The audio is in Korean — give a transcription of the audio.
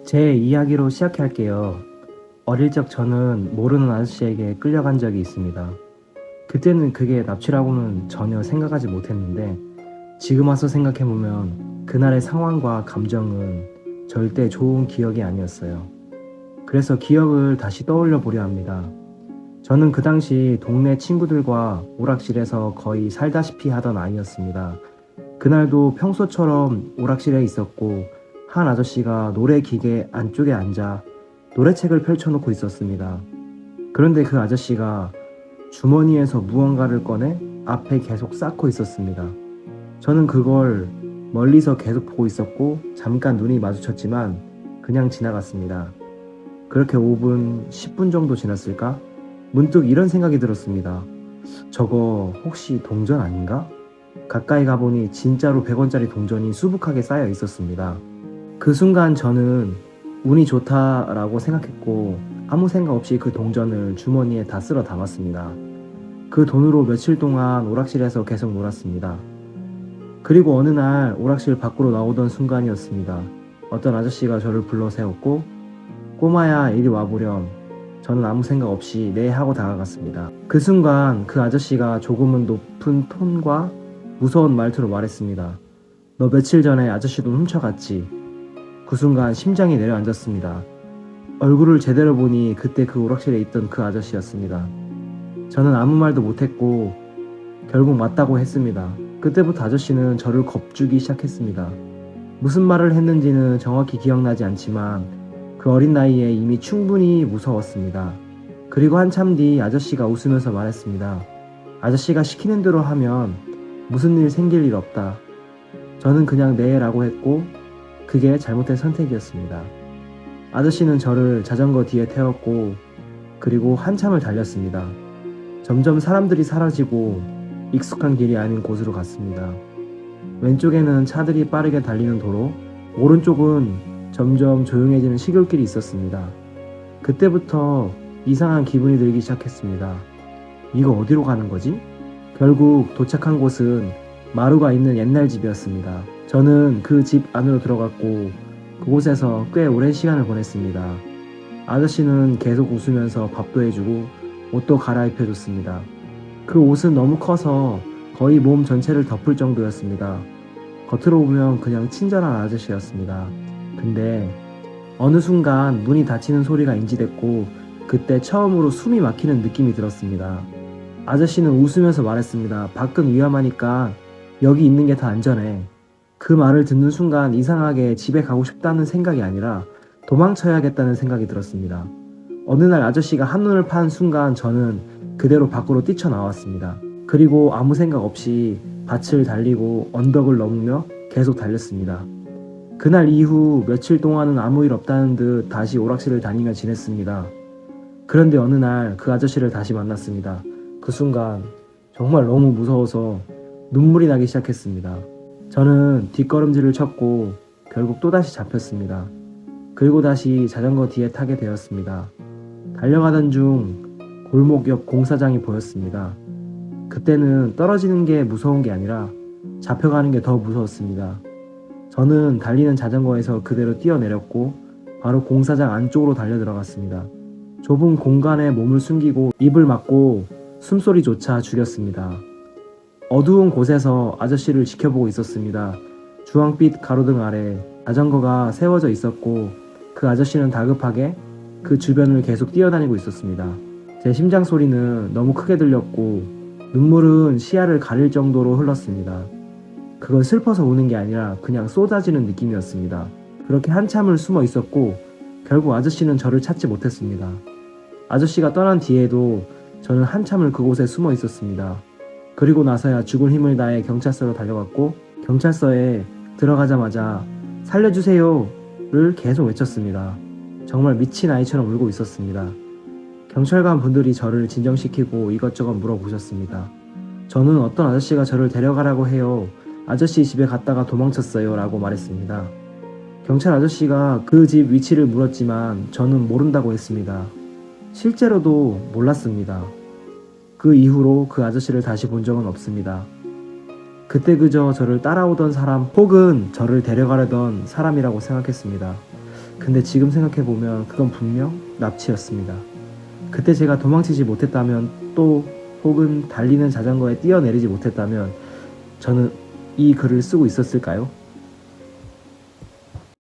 제 이야기로 시작할게요. 어릴 적 저는 모르는 아저씨에게 끌려간 적이 있습니다. 그때는 그게 납치라고는 전혀 생각하지 못했는데 지금 와서 생각해보면 그날의 상황과 감정은 절대 좋은 기억이 아니었어요. 그래서 기억을 다시 떠올려 보려 합니다. 저는 그 당시 동네 친구들과 오락실에서 거의 살다시피 하던 아이였습니다. 그날도 평소처럼 오락실에 있었고 한 아저씨가 노래 기계 안쪽에 앉아 노래책을 펼쳐놓고 있었습니다. 그런데 그 아저씨가 주머니에서 무언가를 꺼내 앞에 계속 쌓고 있었습니다. 저는 그걸 멀리서 계속 보고 있었고 잠깐 눈이 마주쳤지만 그냥 지나갔습니다. 그렇게 5분, 10분 정도 지났을까? 문득 이런 생각이 들었습니다. 저거 혹시 동전 아닌가? 가까이 가보니 진짜로 100원짜리 동전이 수북하게 쌓여 있었습니다. 그 순간 저는 운이 좋다라고 생각했고 아무 생각 없이 그 동전을 주머니에 다 쓸어 담았습니다. 그 돈으로 며칠 동안 오락실에서 계속 놀았습니다. 그리고 어느 날 오락실 밖으로 나오던 순간이었습니다. 어떤 아저씨가 저를 불러 세웠고 꼬마야 이리 와보렴. 저는 아무 생각 없이 네 하고 다가갔습니다. 그 순간 그 아저씨가 조금은 높은 톤과 무서운 말투로 말했습니다. 너 며칠 전에 아저씨 돈 훔쳐갔지? 그 순간 심장이 내려앉았습니다. 얼굴을 제대로 보니 그때 그 오락실에 있던 그 아저씨였습니다. 저는 아무 말도 못했고 결국 맞다고 했습니다. 그때부터 아저씨는 저를 겁주기 시작했습니다. 무슨 말을 했는지는 정확히 기억나지 않지만 그 어린 나이에 이미 충분히 무서웠습니다. 그리고 한참 뒤 아저씨가 웃으면서 말했습니다. 아저씨가 시키는 대로 하면 무슨 일 생길 일 없다. 저는 그냥 네 라고 했고 그게 잘못된 선택이었습니다. 아저씨는 저를 자전거 뒤에 태웠고 그리고 한참을 달렸습니다. 점점 사람들이 사라지고 익숙한 길이 아닌 곳으로 갔습니다. 왼쪽에는 차들이 빠르게 달리는 도로, 오른쪽은 점점 조용해지는 시골길이 있었습니다. 그때부터 이상한 기분이 들기 시작했습니다. 이거 어디로 가는 거지? 결국 도착한 곳은 마루가 있는 옛날 집이었습니다. 저는 그 집 안으로 들어갔고 그곳에서 꽤 오랜 시간을 보냈습니다. 아저씨는 계속 웃으면서 밥도 해주고 옷도 갈아입혀줬습니다. 그 옷은 너무 커서 거의 몸 전체를 덮을 정도였습니다. 겉으로 보면 그냥 친절한 아저씨였습니다. 근데 어느 순간 문이 닫히는 소리가 인지됐고 그때 처음으로 숨이 막히는 느낌이 들었습니다. 아저씨는 웃으면서 말했습니다. 밖은 위험하니까 여기 있는 게 더 안전해. 그 말을 듣는 순간 이상하게 집에 가고 싶다는 생각이 아니라 도망쳐야겠다는 생각이 들었습니다. 어느 날 아저씨가 한눈을 판 순간 저는 그대로 밖으로 뛰쳐나왔습니다. 그리고 아무 생각 없이 밭을 달리고 언덕을 넘으며 계속 달렸습니다. 그날 이후 며칠 동안은 아무 일 없다는 듯 다시 오락실을 다니며 지냈습니다. 그런데 어느 날 그 아저씨를 다시 만났습니다. 그 순간 정말 너무 무서워서 눈물이 나기 시작했습니다. 저는 뒷걸음질을 쳤고 결국 또다시 잡혔습니다. 그리고 다시 자전거 뒤에 타게 되었습니다. 달려가던 중 골목 옆 공사장이 보였습니다. 그때는 떨어지는 게 무서운 게 아니라 잡혀가는 게 더 무서웠습니다. 저는 달리는 자전거에서 그대로 뛰어내렸고 바로 공사장 안쪽으로 달려 들어갔습니다. 좁은 공간에 몸을 숨기고 입을 막고 숨소리조차 죽였습니다. 어두운 곳에서 아저씨를 지켜보고 있었습니다. 주황빛 가로등 아래 자전거가 세워져 있었고 그 아저씨는 다급하게 그 주변을 계속 뛰어다니고 있었습니다. 제 심장 소리는 너무 크게 들렸고 눈물은 시야를 가릴 정도로 흘렀습니다. 그건 슬퍼서 우는 게 아니라 그냥 쏟아지는 느낌이었습니다. 그렇게 한참을 숨어 있었고 결국 아저씨는 저를 찾지 못했습니다. 아저씨가 떠난 뒤에도 저는 한참을 그곳에 숨어 있었습니다. 그리고 나서야 죽을 힘을 다해 경찰서로 달려갔고 경찰서에 들어가자마자 살려주세요를 계속 외쳤습니다. 정말 미친 아이처럼 울고 있었습니다. 경찰관 분들이 저를 진정시키고 이것저것 물어보셨습니다. 저는 어떤 아저씨가 저를 데려가라고 해요. 아저씨 집에 갔다가 도망쳤어요 라고 말했습니다. 경찰 아저씨가 그 집 위치를 물었지만 저는 모른다고 했습니다. 실제로도 몰랐습니다. 그 이후로 그 아저씨를 다시 본 적은 없습니다. 그때 그저 저를 따라오던 사람 혹은 저를 데려가려던 사람이라고 생각했습니다. 근데 지금 생각해보면 그건 분명 납치였습니다. 그때 제가 도망치지 못했다면 또 혹은 달리는 자전거에 뛰어내리지 못했다면 저는 이 글을 쓰고 있었을까요?